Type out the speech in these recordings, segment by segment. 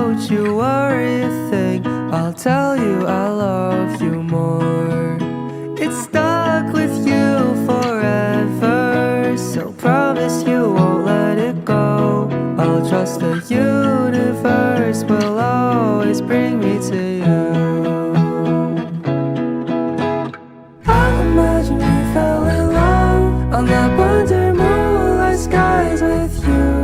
don't you worry a thing. I'll tell you I love you more. It's stuck with you forever, so promise you won't let it go. I'll trust the universe will always bring me to you. I imagine we fell in love on that wonder moonlight skies with you.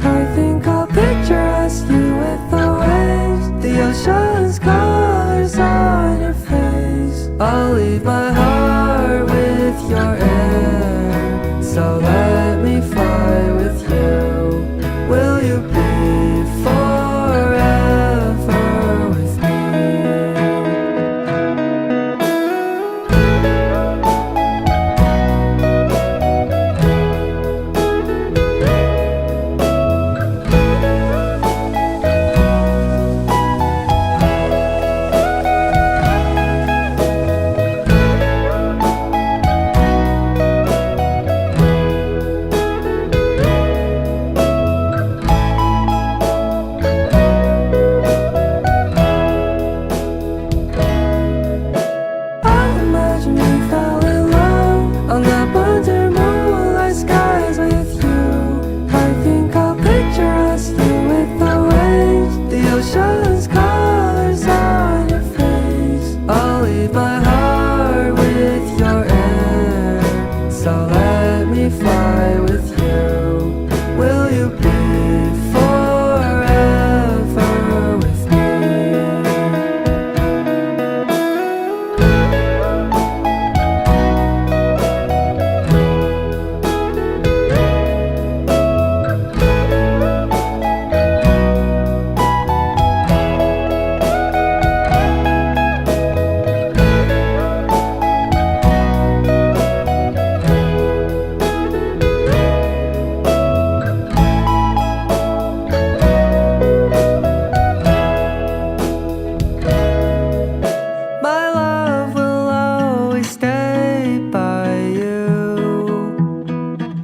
I think I'll picture us, you with the waves, the ocean's colors on your face. I'll leave my heart with your air, so let me fly with you. Will you be forever with me?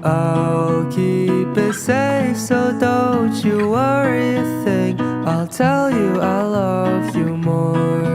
I'll keep it safe, so don't you worry a thing. I'll tell you I love you more.